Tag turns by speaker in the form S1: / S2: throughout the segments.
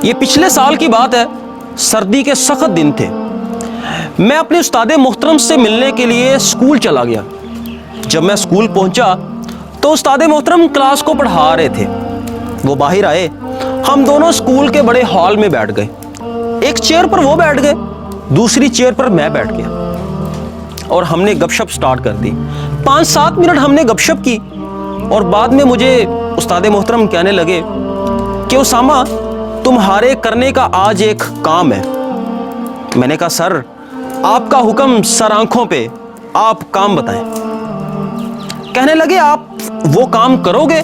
S1: یہ پچھلے سال کی بات ہے، سردی کے سخت دن تھے۔ میں اپنے استاد محترم سے ملنے کے لیے اسکول چلا گیا۔ جب میں اسکول پہنچا تو استاد محترم کلاس کو پڑھا رہے تھے۔ وہ باہر آئے، ہم دونوں اسکول کے بڑے ہال میں بیٹھ گئے۔ ایک چیئر پر وہ بیٹھ گئے، دوسری چیئر پر میں بیٹھ گیا اور ہم نے گپ شپ سٹارٹ کر دی۔ 5-7 منٹ ہم نے گپ شپ کی اور بعد میں مجھے استاد محترم کہنے لگے کہ اسامہ، تمہارے کرنے کا آج ایک کام ہے۔ میں نے کہا سر، آپ کا حکم سر آنکھوں پہ، آپ کام بتائیں۔ کہنے لگے آپ وہ کام کرو گے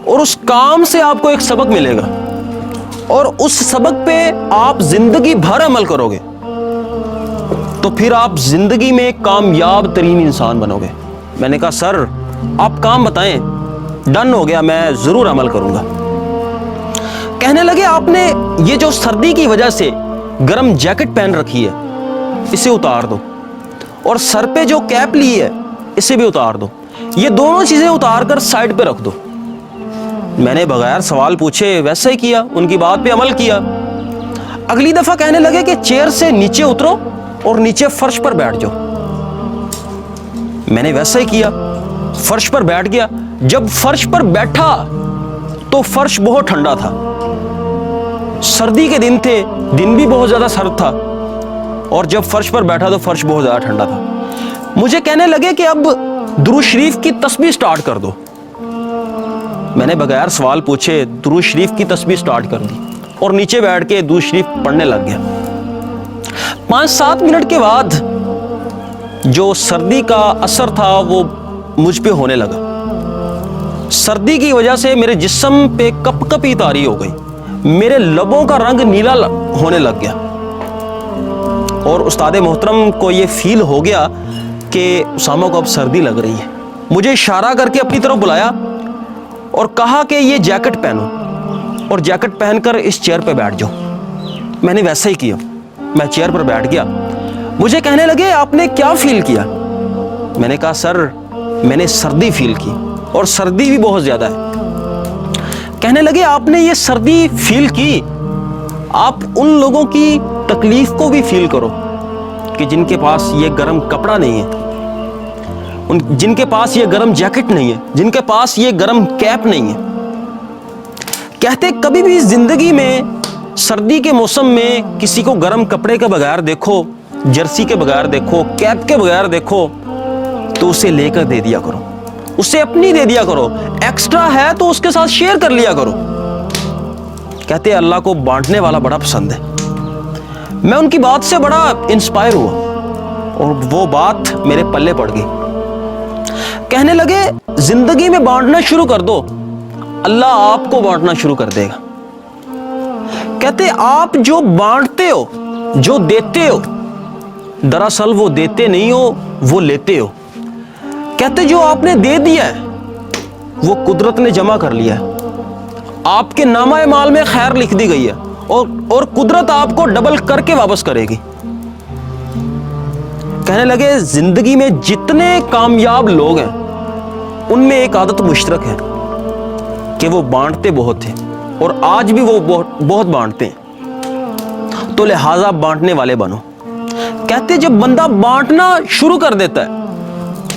S1: اور اس کام سے آپ کو ایک سبق ملے گا اور اس سبق پہ آپ زندگی بھر عمل کرو گے تو پھر آپ زندگی میں کامیاب ترین انسان بنو گے۔ میں نے کہا سر آپ کام بتائیں۔ ڈن ہو گیا، میں ضرور عمل کروں گا۔ کہنے لگے آپ نے یہ جو سردی کی وجہ سے گرم جیکٹ پہن رکھی ہے اسے اتار دو، اور سر پہ جو کیپ لی ہے اسے بھی اتار دو، یہ دونوں چیزیں اتار کر سائڈ پہ رکھ دو۔ میں نے بغیر سوال پوچھے ویسا ہی کیا، ان کی بات پہ عمل کیا۔ اگلی دفعہ کہنے لگے کہ چیئر سے نیچے اترو اور نیچے فرش پر بیٹھ جاؤ۔ میں نے ویسا ہی کیا، فرش پر بیٹھ گیا۔ جب فرش پر بیٹھا تو فرش بہت ٹھنڈا تھا، سردی کے دن تھے، دن بھی بہت زیادہ سرد تھا، اور جب فرش پر بیٹھا تو فرش بہت زیادہ ٹھنڈا تھا۔ مجھے کہنے لگے کہ اب درود شریف کی تسبیح سٹارٹ کر دو۔ میں نے بغیر سوال پوچھے درود شریف کی تسبیح سٹارٹ کر دی اور نیچے بیٹھ کے درود شریف پڑھنے لگ گیا۔ 5-7 منٹ کے بعد جو سردی کا اثر تھا وہ مجھ پہ ہونے لگا۔ سردی کی وجہ سے میرے جسم پہ کپ کپی طاری ہو گئی، میرے لبوں کا رنگ نیلا ہونے لگ گیا، اور استاد محترم کو یہ فیل ہو گیا کہ اسامہ کو اب سردی لگ رہی ہے۔ مجھے اشارہ کر کے اپنی طرف بلایا اور کہا کہ یہ جیکٹ پہنو اور جیکٹ پہن کر اس چیئر پہ بیٹھ جاؤ۔ میں نے ویسا ہی کیا، میں چیئر پر بیٹھ گیا۔ مجھے کہنے لگے آپ نے کیا فیل کیا؟ میں نے کہا سر میں نے سردی فیل کی، اور سردی بھی بہت زیادہ ہے۔ کہنے لگے آپ نے یہ سردی فیل کی، آپ ان لوگوں کی تکلیف کو بھی فیل کرو کہ جن کے پاس یہ گرم کپڑا نہیں ہے، جن کے پاس یہ گرم جیکٹ نہیں ہے، جن کے پاس یہ گرم کیپ نہیں ہے۔ کہتے کبھی بھی زندگی میں سردی کے موسم میں کسی کو گرم کپڑے کے بغیر دیکھو، جرسی کے بغیر دیکھو، کیپ کے بغیر دیکھو تو اسے لے کر دے دیا کرو، اسے اپنی دے دیا کرو، ایکسٹرا ہے تو اس کے ساتھ شیئر کر لیا کرو۔ کہتے اللہ کو بانٹنے والا بڑا پسند ہے۔ میں ان کی بات سے بڑا انسپائر ہوا اور وہ بات میرے پلے پڑ گئی۔ کہنے لگے زندگی میں بانٹنا شروع کر دو، اللہ آپ کو بانٹنا شروع کر دے گا۔ کہتے آپ جو بانٹتے ہو، جو دیتے ہو، دراصل وہ دیتے نہیں ہو، وہ لیتے ہو۔ کہتے جو آپ نے دے دیا ہے وہ قدرت نے جمع کر لیا ہے، آپ کے نامہ اعمال میں خیر لکھ دی گئی ہے، اور قدرت آپ کو ڈبل کر کے واپس کرے گی۔ کہنے لگے زندگی میں جتنے کامیاب لوگ ہیں ان میں ایک عادت مشترک ہے کہ وہ بانٹتے بہت تھے، اور آج بھی وہ بہت بانٹتے ہیں، تو لہٰذا بانٹنے والے بنو۔ کہتے جب بندہ بانٹنا شروع کر دیتا ہے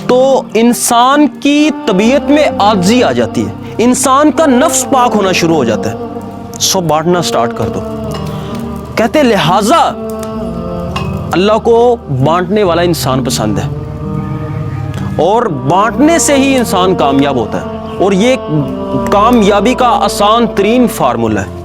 S1: تو انسان کی طبیعت میں عاجزی آ جاتی ہے، انسان کا نفس پاک ہونا شروع ہو جاتا ہے، سو بانٹنا سٹارٹ کر دو۔ کہتے لہٰذا اللہ کو بانٹنے والا انسان پسند ہے، اور بانٹنے سے ہی انسان کامیاب ہوتا ہے، اور یہ کامیابی کا آسان ترین فارمولہ ہے۔